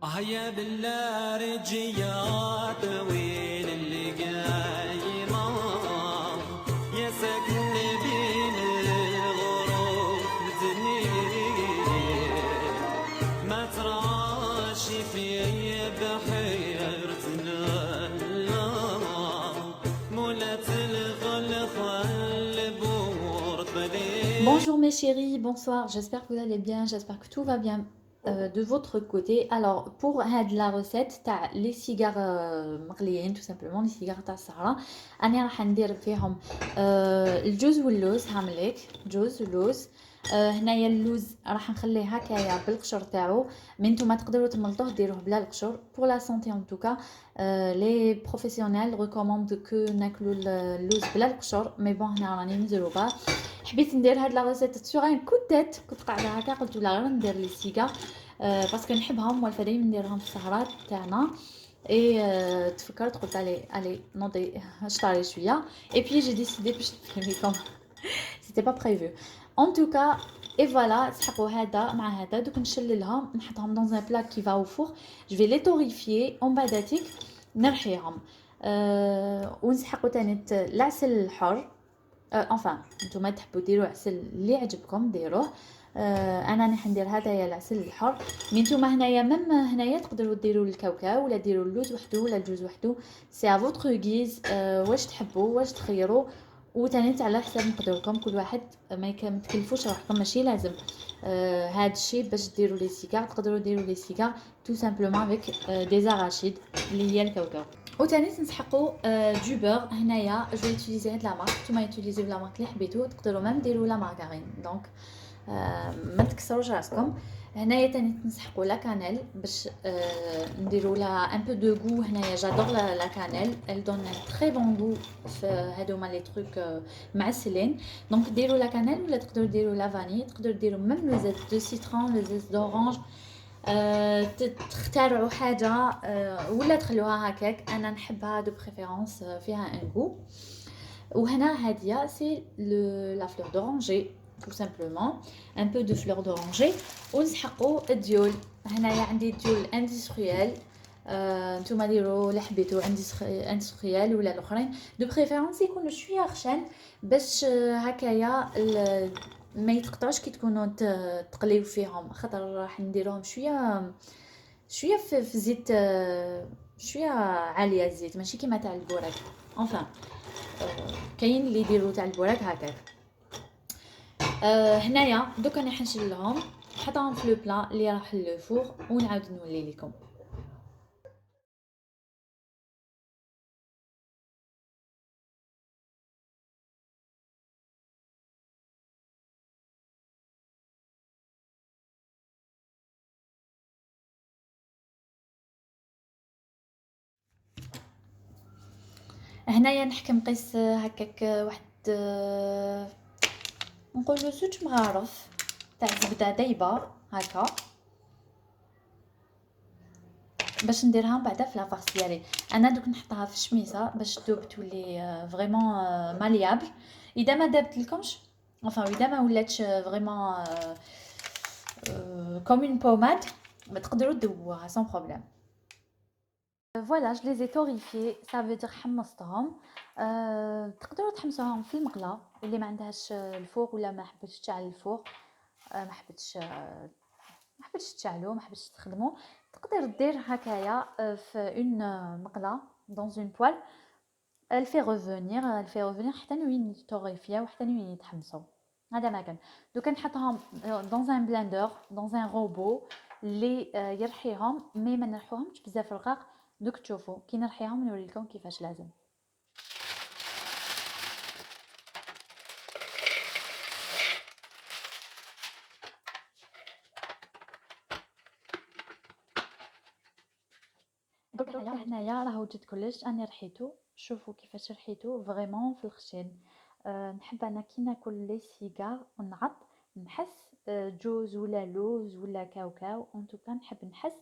هيا بالله رجيا طويل اللي قايمة يا ساكن بين الغروب زنين ما تراشي في بحيرتنا لا مولات الخل بورط بليل. Bonjour mes chéris, bonsoir, j'espère que vous allez bien, j'espère que tout va bien de votre côté. Alors pour la recette, t'as les cigares مغليين tout simplement, les cigares تاع السهرة. أنا راح ندير فيهم الجوز واللوز هعملك جوز ولوز. هنايا اللوز راح نخليه هكايا بالقشر تاعو، مي نتوما تقدروا تملطوه ديروه بلا القشر. pour la santé en tout cas les professionnels recommandent que ناكلوا اللوز بلا القشر، مي بون هنا راني مزروبه حبيت ندير هاد لا ريسيت سوغ ان كو تيت. كنت قاعده هكا قلت لا غير ندير لي سيغا باسكو نحبهم والفا دايما نديرهم في السهرات تاعنا. اي تفكرت قلت علي نوضي شطاري شويه اي بي جي ديسيدي باش نفهمكم سيتي با بريفو ان توكا. اي فوالا تسحقوا هذا مع هذا دوك نشللهم نحطهم دون ان بلا كي فا او فور. جو في لي توريفيي اون بعداتيك نرحيهم ونسحقوا تاني العسل الحر. انفان نتوما تحبوا ديروا عسل اللي عجبكم ديروه. انا راني حندير هذايا العسل الحر، مي نتوما هنايا ميم هنايا تقدروا ديروا الكاوكاو ولا ديروا اللوز وحده ولا الجوز وحده، سي ا فوتر غيز واش تحبوا واش تخيروا. وتاني على حسب مقدوركم كل واحد، ما تكلفوش روحكم، ماشي لازم هاد الشيء باش ديروا لي سيغار. تقدروا ديروا لي سيغار تو سامبلومون افيك دي زاراشيد اللي هي الكاوكاو. وتاني تنسحقوا دو بور. هنايا جو يوتيليزي هاد لا مارك، نتوما يوتيليزيو لا مارك اللي حبيتو، تقدروا ميم ديروا لا مارغارين دونك ما تكسروش راسكم. هنايا تاني تنسحقوا لا كانيل باش نديروا لها ان بو دو غو. هنايا جادور لا كانيل elle donne un très bon goût في هادوما لي تروك معسلين. دونك ديروا لا كانيل ولا تقدروا ديروا لا فاني، تقدروا ديروا ميم لو زيت دو سيترون لو زيت دورانج. تختاروا حاجه ولا تخلوها هكاك. انا نحبها دو بريفيرونس فيها ان غو. وهنا هاديه سي لا فلور دورانجي tout simplement un peu de fleur d'oranger. ونسحقوا الديول. هنايا عندي ديول اندستريال، نتوما ديروا اللي حبيتو اندستريال ولا الاخرين، دو بريفيرونس يكونوا شويه خشن باش هكايا ما يتقطعوش كي تكونوا تقليو فيهم، خاطر راح نديروهم شويه في زيت شويه عاليه الزيت، ماشي كيما تاع البوراك. انفان كاين اللي يديروا تاع البوراك هكاك. هنايا دوك راني حنشلهم نحطهم في لو بلا اللي راح للفور ونعاود نولي لكم. هنايا نحكم قيس هكاك واحد نقولوا 2 مغارف تاع زبده دايبه هكا باش نديرها بعدا في لافاس ديالي. انا دوك نحطها في الشميسه باش تذوب تولي فريمون ماليابل. اذا ما دابت لكمش enfin اذا ما ولاتش فريمون كوم اون بوماد ما تقدروا تذوبوها sans problème. فوالا جو لي توريفي ça veut dire حمصتهم. تقدروا تحمصوهم في المقله اللي ما عندهاش الفوق ولا ما حبتش تشعل الفوق، ما حبيتش تشعلو ما حبيتش تخدمو، تقدر دير هكايا في اون مقله دون اون بوال. elle fait revenir حتى وين يتوريفيا وحتى وين يتحمصوا. هذا ما كان. دوكا نحطهم دون ان بلندر دون ان روبو اللي يرحيهم، مي ما نرحوهمش بزاف رقاق. دوك تشوفوا كي نرحيهم نوري لكم كيفاش لازم. دوك هنايا راهو جات كلش انا رحيتو. شوفوا كيفاش رحيتو فريمون في الخشن. نحب انا كي ناكل لي سيغار ونعط نحس جوز ولا لوز ولا كاوكاو ان توكا نحب نحس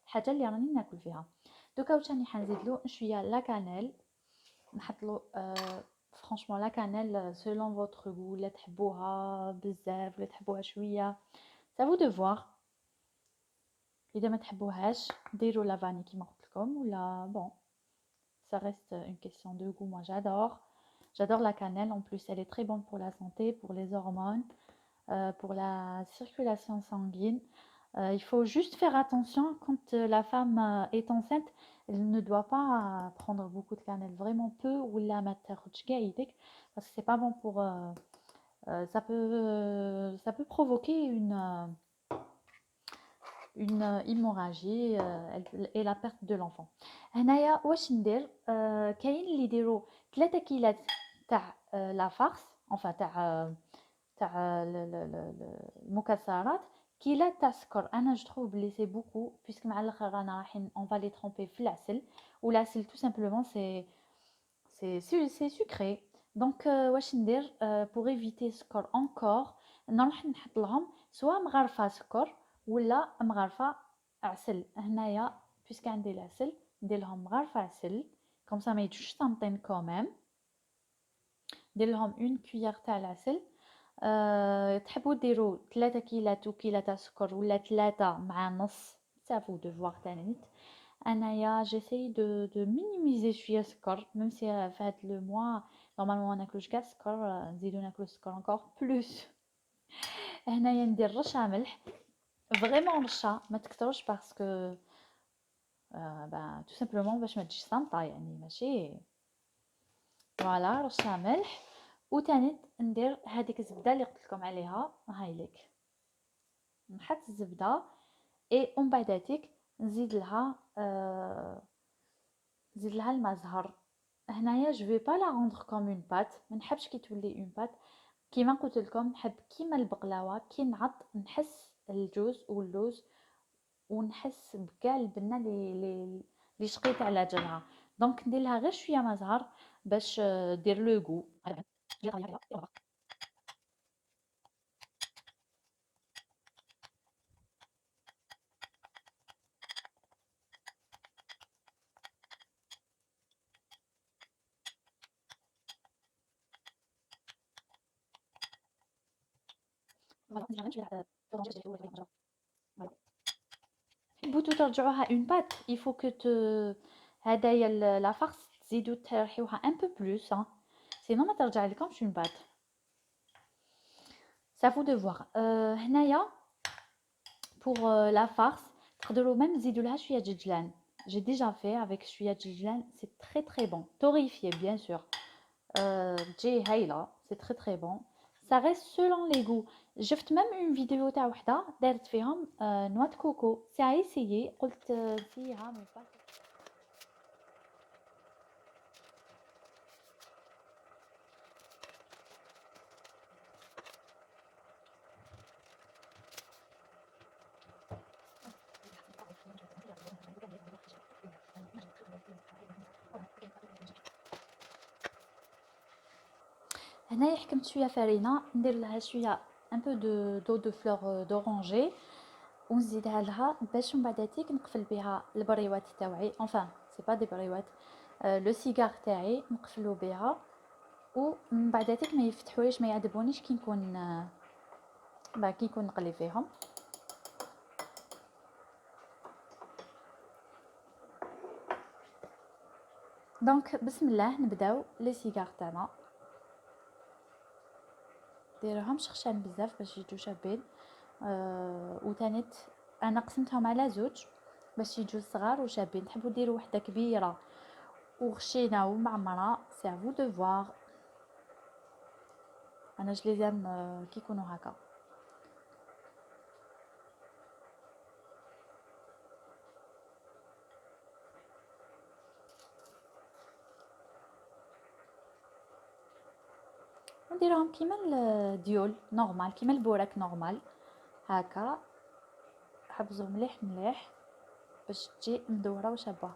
الحاجه اللي راني ناكل فيها. دوكا واش راني حنزيدلو شويه لا كانيل، نحطلو فرانشمون لا كانيل سولون فوتر غو، لا تحبوها بزاف ولا تحبوها شويه سا فو دو فوار. اذا ما تحبوهاش ديروا لا فاني كيما قلت لكم ولا بون. Ça reste une question de goût. Moi, j'adore la cannelle. En plus, elle est très bonne pour la santé, pour les hormones, pour la circulation sanguine. Il faut juste faire attention quand la femme est enceinte. Elle ne doit pas prendre beaucoup de cannelle, vraiment peu, ou la mettre parce que c'est pas bon pour. Ça peut provoquer une hémorragie et la perte de l'enfant. هنايا واش ندير كاين اللي يديروا 3 كيلات تاع لا فارس enfin تاع المكسرات كيلات تاع سكر. انا جو trouve بلي سي بوكو puisque مع الاخر رانا رايحين on va les tremper في العسل والعسل tout simplement c'est sucré. Donc واش ندير pour éviter سكر encore نروح نحط لهم سواء مغرفه سكر ولا مغرفه عسل. هنايا بيسك عندي العسل ندير لهم مغرفه عسل كوم سا ما يجوش طنطين كوميم. ندير لهم اون كويير تاع العسل. تحبوا ديروا 3 كيلات و كيلة تاع سكر ولا 3 مع نص سافو دو فوار تانيت. انايا جيساي دو مينيميزي شويه سكر ميم سي في هاد لو موا نورمالمون ما ناكلوش كاع سكر نزيدو ناكلو سكر انكور بلوس. هنايا ندير رشه ملح فريمون رشه ما تكثروش باسكو با تو سامبلومون باش ما تجيش سانطه يعني ماشي. فوالا رشه ملح وتانيت ندير هذيك الزبده اللي قلت لكم عليها هاي لك نحط الزبده اي اون بعداتك نزيد لها نزيد لها الماء زهر. هنايا جو في با لا روندر كوم اون بات ما نحبش كي تولي اون بات كيما قلت لكم نحب كيما البقلاوه كي نعط نحس الجوز واللوز ونحس بكاع البنه اللي شقيت على جالها. دونك ندير لها غير شويه ما زهر باش دير لو غو. تحبوا ترجعوها اون بات il faut que هدايا لا فارس تزيدوا تريحوها ان بو بلوس سينو ما ترجع لكمش اون بات. ça vous de voir. هنايا pour la farce تقدروا même تزيدوا لها شويه جلجلان. j'ai déjà fait avec شويه جلجلان c'est très très bon torréfié bien sûr. تجي هايله c'est très très bon. ça reste selon les goûts. شفت même une vidéo تاع وحده دارت فيهم نوع de coco c'est à essayer. قلت فيها mais pas هنايا حكمت شويه فرينه ندير لها شويه ان بو دو دو فلور دورانجي ونزيدها لها باش من بعداتيك نقفل بها البريوات تاوعي enfin سي با دي بريوات لو سيجار تاعي نقفلو بها ومن بعداتيك ما يفتحوليش ما يعذبونيش كي نكون كي نكون نقلي فيهم. دونك بسم الله نبداو لي سيجار تاعنا. ديروهم شخشان بزاف باش يجيو شابين. وتانيت انا قسمتهم على زوج باش يجوا صغار وشابين. تحبوا ديروا وحده كبيره وغشينه ومعمره سي افو دو فوار. انا جو ليزام كي يكونوا هكا. نديرهم كيما الديول نورمال كيما البوراك نورمال هكا. حبزو مليح مليح باش تجي مدوره وشابه.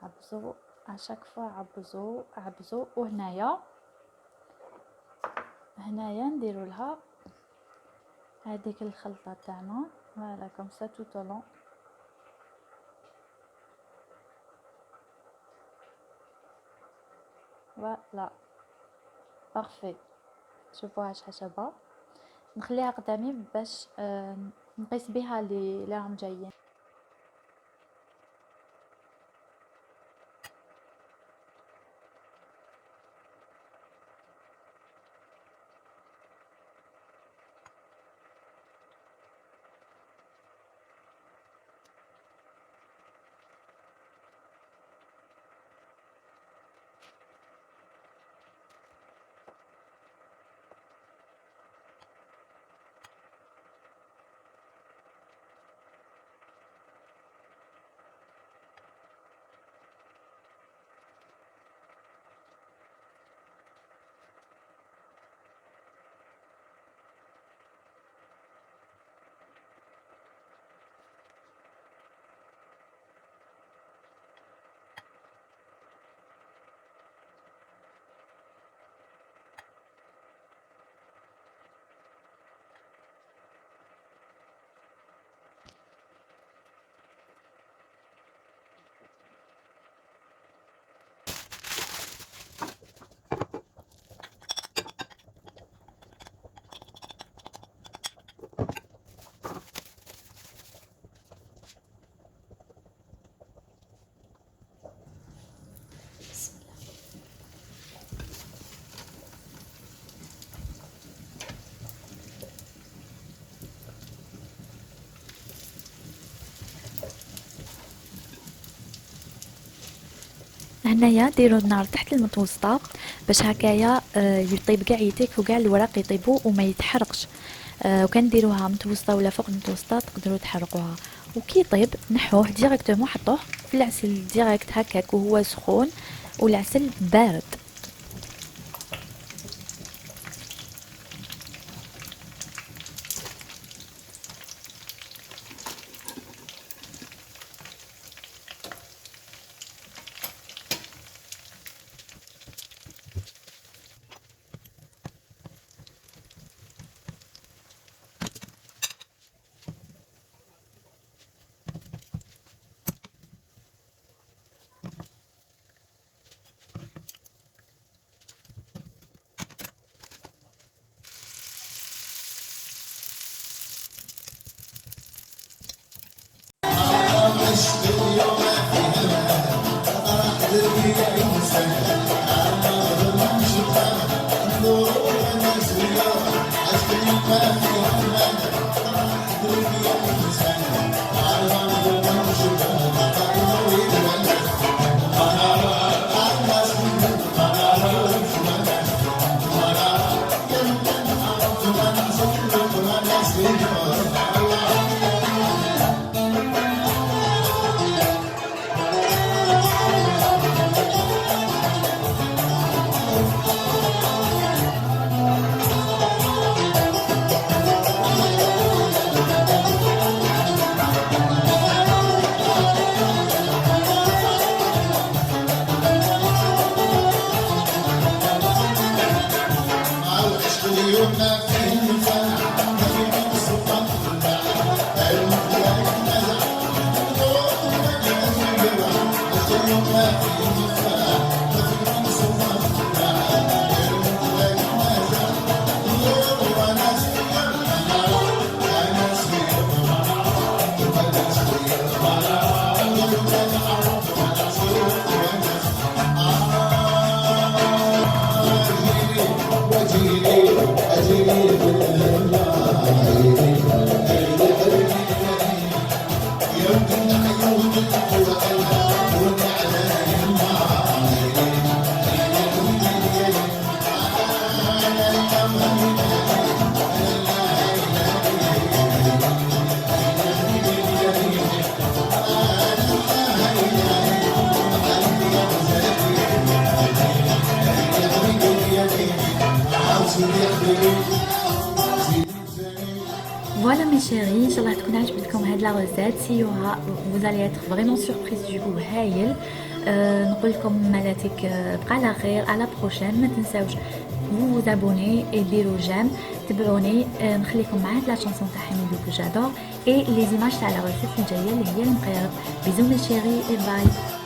عبزو اشاك فوا عبزو عبزو. وهنايا نديروا لها هذيك الخلطه تاعنا فوالا كوم سا تو طولون. فوالا بارفي. شوفوها شحال شابه. نخليها قدامي باش نقيس بها اللي راهم جايين. هنايا ديروا النار تحت المتوسطه باش هكايا يطيب كاع يتيك وكاع الوراق يطيبوا وما يتحرقش. وكان ديروها متوسطه ولا فوق المتوسطه تقدروا تحرقوها. وكي يطيب نحوه ديريكتومون حطوه في العسل ديريكت هكاك وهو سخون والعسل بارد. Voilà mes chéris, Inch'Allah تكون عجبتكم هاد لا recette. سيوها vous allez être vraiment surprise du goût هايل. نقول لكم مالاتك بقى على خير. à la prochaine. ما تنساوش vous vous abonnez et ديروا جيم تبعوني. نخليكم مع هاد لا شانسون تاع حميدو que j'adore et les images تاع la recette الجايه اللي هي المقيرب. bisous mes chéris et bye.